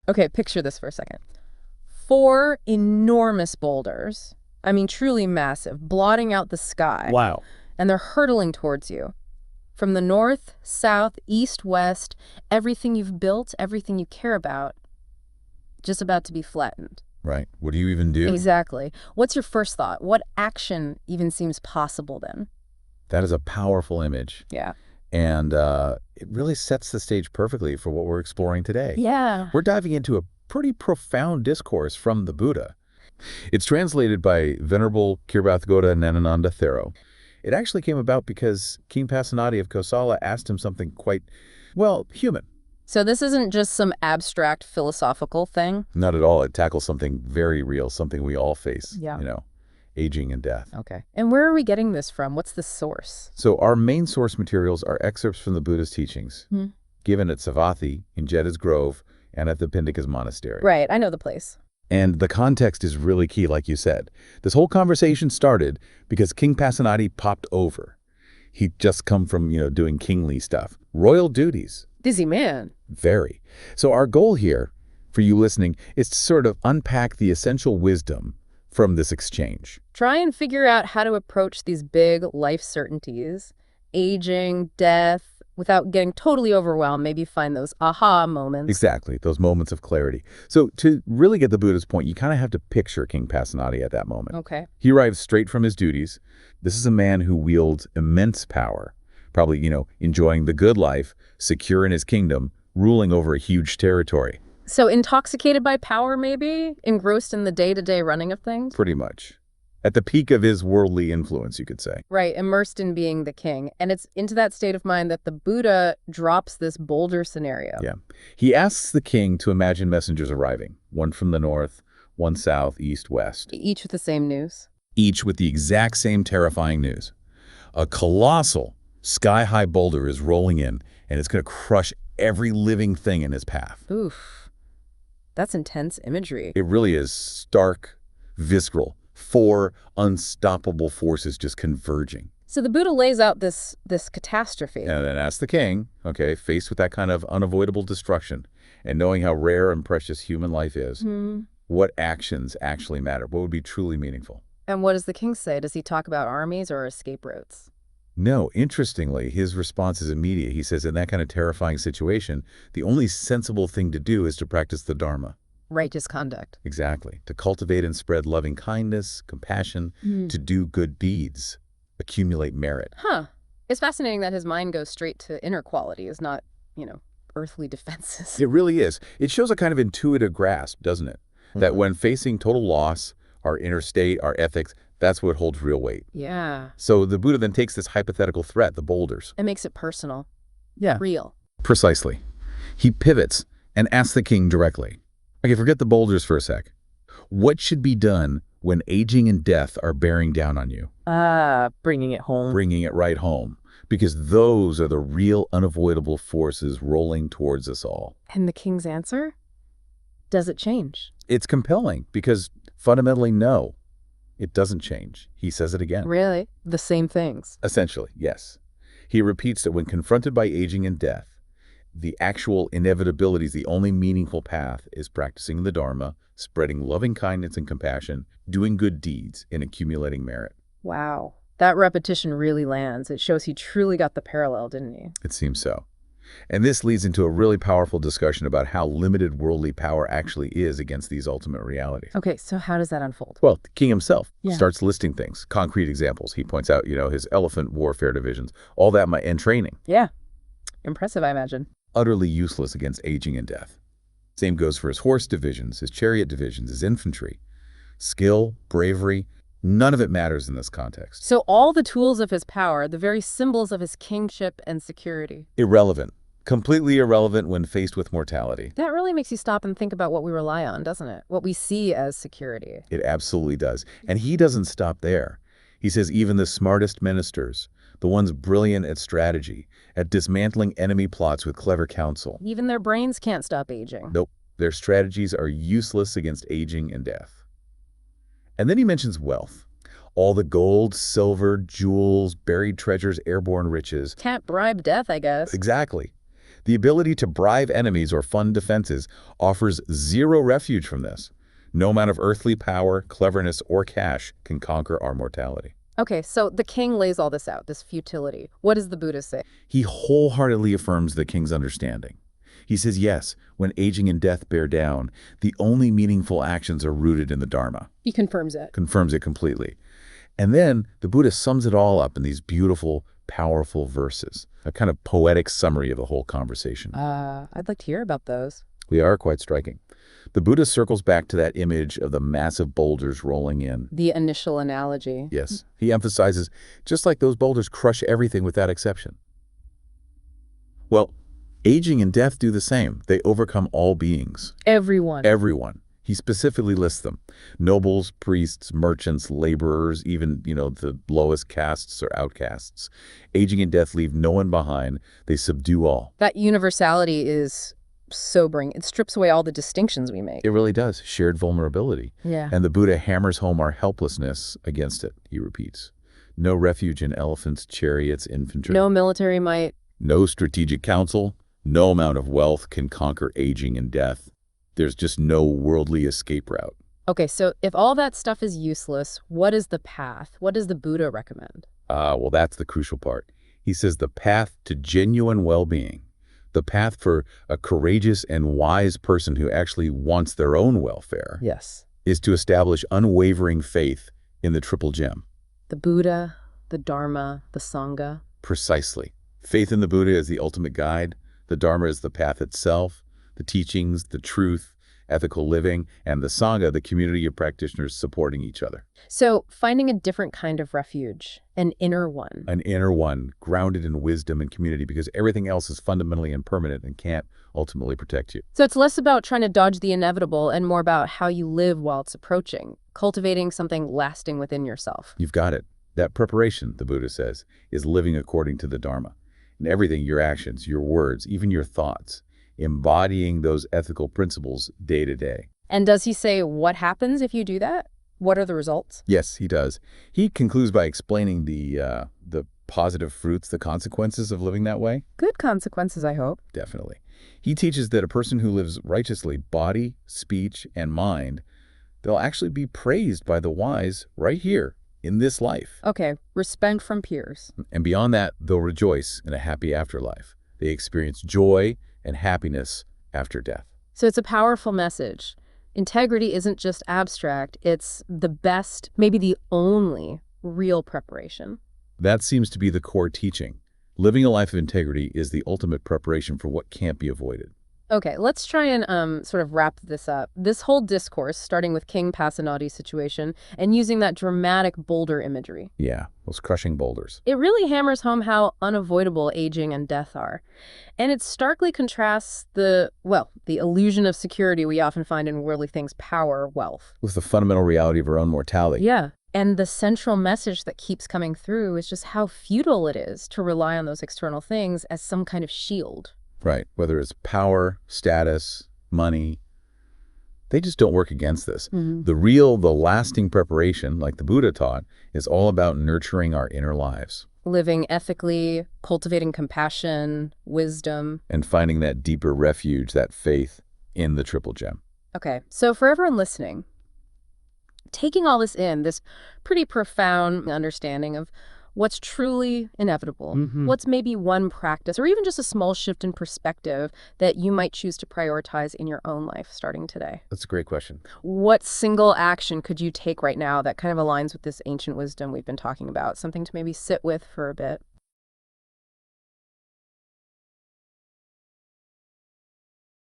Okay, picture this for a second. 4 enormous boulders, I mean truly massive, blotting out the sky. Wow. And they're hurtling towards you. From the north, south, east, west, everything you've built, everything you care about, just about to be flattened. Right. What do you even do? Exactly. What's your first thought? What action even seems possible then? That is a powerful image. Yeah. And it really sets the stage perfectly for what we're exploring today. Yeah. We're diving into a pretty profound discourse from the Buddha. It's translated by Venerable Kirbathgoda Nanananda Thero. It actually came about because King Pasenadi of Kosala asked him something quite, well, human. So this isn't just some abstract philosophical thing? Not at all. It tackles something very real, something we all face, Yeah. aging and death. Okay. And where are we getting this from? What's the source? So our main source materials are excerpts from the Buddha's teachings, given at Savatthi, in Jedda's Grove, and at the Pindika's Monastery. Right. I know the place. And the context is really key, like you said. This whole conversation started because King Pasenadi popped over. He'd just come from, doing kingly stuff. Royal duties. Busy man. Very. So our goal here, for you listening, is to sort of unpack the essential wisdom from this exchange. Try and figure out how to approach these big life certainties, aging, death, without getting totally overwhelmed. Maybe find those aha moments. Exactly, those moments of clarity. So to really get the Buddha's point, you kind of have to picture King Pasenadi at that moment. Okay. He arrives straight from his duties. This is a man who wields immense power, probably, enjoying the good life, secure in his kingdom, ruling over a huge territory. So intoxicated by power, maybe? Engrossed in the day-to-day running of things? Pretty much. At the peak of his worldly influence, you could say. Right, immersed in being the king. And it's into that state of mind that the Buddha drops this boulder scenario. Yeah. He asks the king to imagine messengers arriving, one from the north, one south, east, west. Each with the same news. Each with the exact same terrifying news. A colossal, sky-high boulder is rolling in, and it's going to crush every living thing in his path. Oof. That's intense imagery. It really is stark, visceral. 4 unstoppable forces just converging. So the Buddha lays out this catastrophe. And then asks the king, okay, faced with that kind of unavoidable destruction, and knowing how rare and precious human life is, what actions actually matter? What would be truly meaningful? And what does the king say? Does he talk about armies or escape routes? No, interestingly, his response is immediate. He says, in that kind of terrifying situation, the only sensible thing to do is to practice the Dharma. Righteous conduct. Exactly. To cultivate and spread loving kindness, compassion, to do good deeds, accumulate merit. Huh. It's fascinating that his mind goes straight to inner qualities, not, earthly defenses. It really is. It shows a kind of intuitive grasp, doesn't it? That when facing total loss, our inner state, our ethics, that's what holds real weight. Yeah. So the Buddha then takes this hypothetical threat, the boulders. It makes it personal. Yeah. Real. Precisely. He pivots and asks the king directly. Okay, forget the boulders for a sec. What should be done when aging and death are bearing down on you? Bringing it home. Bringing it right home. Because those are the real unavoidable forces rolling towards us all. And the king's answer? Does it change? It's compelling because fundamentally, no, it doesn't change. He says it again. Really? The same things? Essentially, yes. He repeats that when confronted by aging and death, the actual inevitabilities, the only meaningful path is practicing the Dharma, spreading loving kindness and compassion, doing good deeds, and accumulating merit. Wow. That repetition really lands. It shows he truly got the parallel, didn't he? It seems so. And this leads into a really powerful discussion about how limited worldly power actually is against these ultimate realities. Okay, so how does that unfold? Well, the king himself starts listing things, concrete examples. He points out, his elephant warfare divisions, all that and training. Yeah. Impressive, I imagine. Utterly useless against aging and death. Same goes for his horse divisions, his chariot divisions, his infantry. Skill, bravery, none of it matters in this context. So all the tools of his power, the very symbols of his kingship and security. Irrelevant. Completely irrelevant when faced with mortality. That really makes you stop and think about what we rely on, doesn't it? What we see as security. It absolutely does. And he doesn't stop there. He says even the smartest ministers, the ones brilliant at strategy, at dismantling enemy plots with clever counsel. Even their brains can't stop aging. Nope. Their strategies are useless against aging and death. And then he mentions wealth. All the gold, silver, jewels, buried treasures, airborne riches. Can't bribe death, I guess. Exactly. The ability to bribe enemies or fund defenses offers zero refuge from this. No amount of earthly power, cleverness, or cash can conquer our mortality. Okay, so the king lays all this out, this futility. What does the Buddha say? He wholeheartedly affirms the king's understanding. He says, yes, when aging and death bear down, the only meaningful actions are rooted in the Dharma. He confirms it. Confirms it completely. And then the Buddha sums it all up in these beautiful, powerful verses, a kind of poetic summary of the whole conversation. I'd like to hear about those. They are quite striking. The Buddha circles back to that image of the massive boulders rolling in. The initial analogy. Yes. He emphasizes, just like those boulders crush everything without exception. Well, aging and death do the same. They overcome all beings. Everyone. Everyone. He specifically lists them. Nobles, priests, merchants, laborers, even, the lowest castes or outcasts. Aging and death leave no one behind. They subdue all. That universality is sobering. It strips away all the distinctions we make. It really does. Shared vulnerability. Yeah. And the Buddha hammers home our helplessness against it, he repeats. No refuge in elephants, chariots, infantry. No military might. No strategic counsel. No amount of wealth can conquer aging and death. There's just no worldly escape route. Okay, so if all that stuff is useless, what is the path? What does the Buddha recommend? Well, that's the crucial part. He says the path to genuine well-being, the path for a courageous and wise person who actually wants their own welfare, Yes. is to establish unwavering faith in the Triple Gem. The Buddha, the Dharma, the Sangha. Precisely. Faith in the Buddha is the ultimate guide. The Dharma is the path itself. The teachings, the truth, ethical living, and the Sangha, the community of practitioners supporting each other. So finding a different kind of refuge, an inner one. An inner one, grounded in wisdom and community, because everything else is fundamentally impermanent and can't ultimately protect you. So it's less about trying to dodge the inevitable and more about how you live while it's approaching, cultivating something lasting within yourself. You've got it. That preparation, the Buddha says, is living according to the Dharma. In everything, your actions, your words, even your thoughts, embodying those ethical principles day to day. And does he say what happens if you do that? What are the results? Yes, he does. He concludes by explaining the positive fruits, the consequences of living that way. Good consequences, I hope. Definitely. He teaches that a person who lives righteously, body, speech, and mind, they'll actually be praised by the wise right here in this life. Okay, respect from peers. And beyond that, they'll rejoice in a happy afterlife. They experience joy and happiness after death. So it's a powerful message. Integrity isn't just abstract, it's the best, maybe the only real preparation. That seems to be the core teaching. Living a life of integrity is the ultimate preparation for what can't be avoided. Okay, let's try and sort of wrap this up. This whole discourse, starting with King Pasenadi's situation and using that dramatic boulder imagery. Yeah, those crushing boulders. It really hammers home how unavoidable aging and death are. And it starkly contrasts the illusion of security we often find in worldly things, power, wealth. With the fundamental reality of our own mortality. Yeah. And the central message that keeps coming through is just how futile it is to rely on those external things as some kind of shield. Right. Whether it's power, status, money, they just don't work against this. Mm-hmm. The lasting preparation, like the Buddha taught, is all about nurturing our inner lives. Living ethically, cultivating compassion, wisdom. And finding that deeper refuge, that faith in the Triple Gem. Okay, so for everyone listening, taking all this in, this pretty profound understanding of what's truly inevitable, what's maybe one practice or even just a small shift in perspective that you might choose to prioritize in your own life starting today? That's a great question. What single action could you take right now that kind of aligns with this ancient wisdom we've been talking about? Something to maybe sit with for a bit?